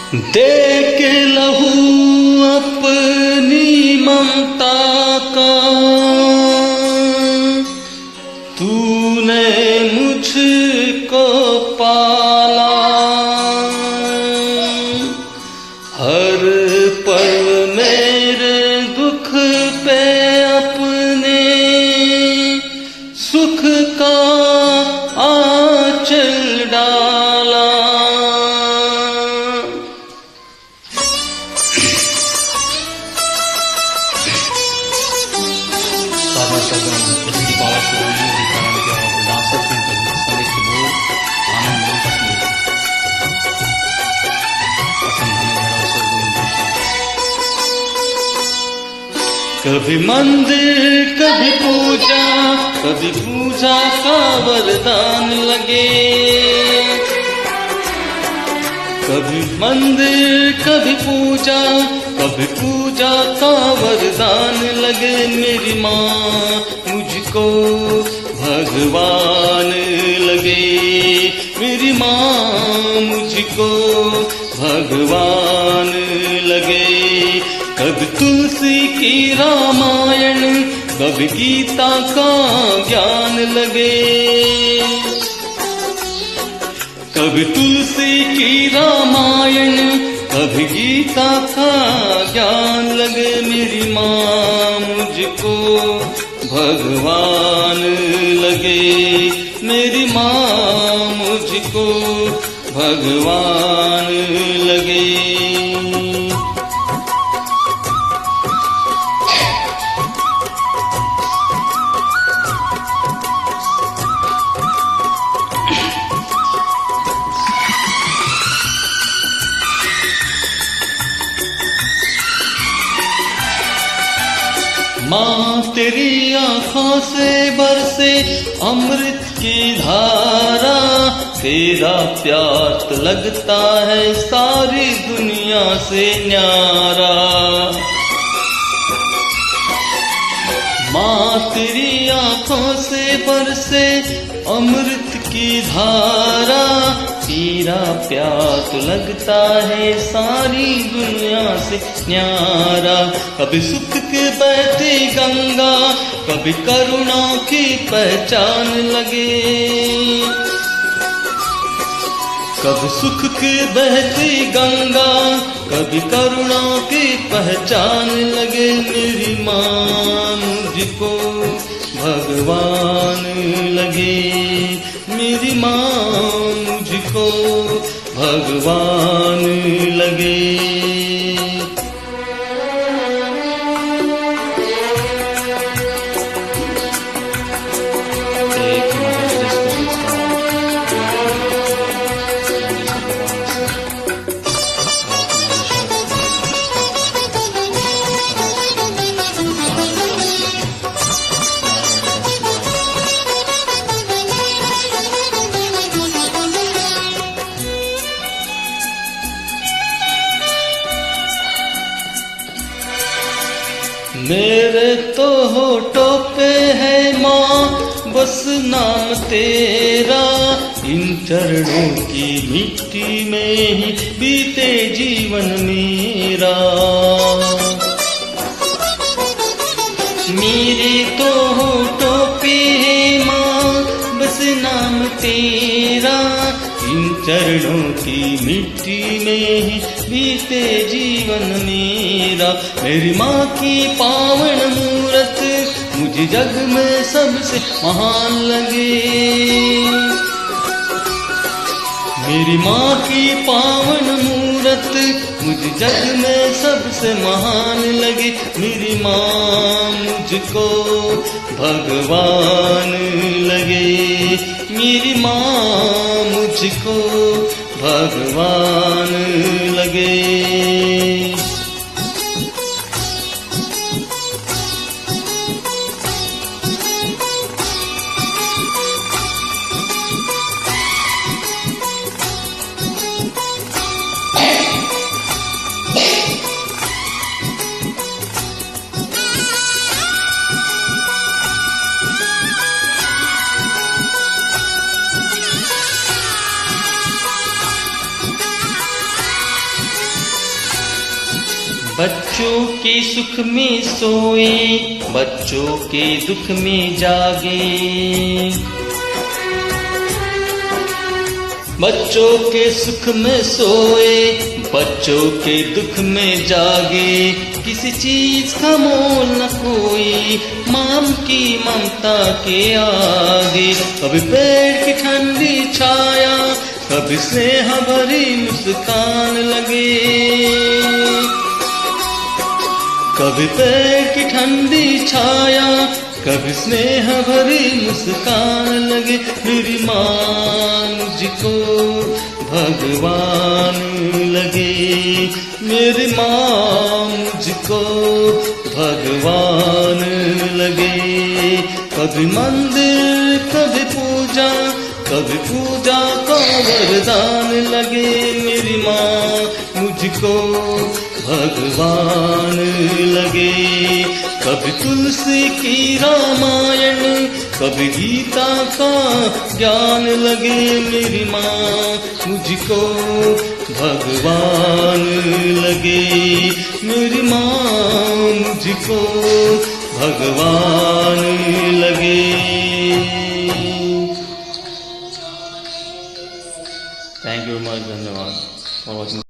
दे के लहू अपनी ममता का तूने मुझको पाला, हर पल मेरे दुख पे अपने सुख का आंचल डाला। कभी मंदिर कभी पूजा, कभी पूजा का वरदान लगे। कभी मंदिर कभी पूजा, कभी पूजा का वरदान लगे। मेरी माँ मुझको भगवान लगे, मेरी माँ मुझको भगवान लगे। कभी तुलसी की रामायण, कभी गीता का ज्ञान लगे। कभी तुलसी की रामायण, कभी गीता का ज्ञान लगे। मेरी माँ मुझको भगवान लगे, मेरी माँ मुझको भगवान लगे। माँ तेरी आँखों से बरसे अमृत की धारा, तेरा प्यार तो लगता है सारी दुनिया से न्यारा। माँ तेरी आँखों से बरसे अमृत की धारा, तेरा प्यार तो लगता है सारी दुनिया से न्यारा। कभी सुख के बहती गंगा, कभी करुणा की पहचान लगे। कभी सुख की बहती गंगा, कभी करुणा की पहचान लगे। मेरी माँ मुझको भगवान लगे, मेरी माँ मुझको भगवान लगे। मेरे तो होठों पे है माँ बस नाम तेरा, इन चरणों की मिट्टी में ही बीते जीवन मेरा। मेरे तो होठों पे है माँ बस नाम तेरा, इन चरणों की मिट्टी में ही बीते जीवन मेरा। मेरी माँ की पावन मूरत मुझे जग में सबसे महान लगे। मेरी माँ की पावन मूरत मुझे जग में सबसे महान लगे। मेरी माँ मुझको भगवान लगे, मेरी माँ मुझको भगवान लगे। बच्चों के सुख में सोए, बच्चों के दुख में जागे। बच्चों के सुख में सोए, बच्चों के दुख में जागे। किसी चीज का मोल न कोई माम की ममता के आगे। कभी पेड़ की ठंडी छाया, कभी स्नेह भरी मुस्कान लगे। कभी पेड़ की ठंडी छाया, कभी स्नेह भरी मुस्कान लगे। मेरी माँ मुझको भगवान लगे। मेरी माँ मुझको भगवान लगे। कभी मंदिर कभी पूजा, कभी पूजा का वरदान लगे। मेरी माँ मुझको भगवान लगे। कभी तुलसी की रामायण, कभी गीता का ज्ञान लगे। मेरी माँ मुझको भगवान लगे। मेरी माँ मुझको भगवान लगे। थैंक यू वेरी मच, धन्यवाद फॉर वॉचिंग।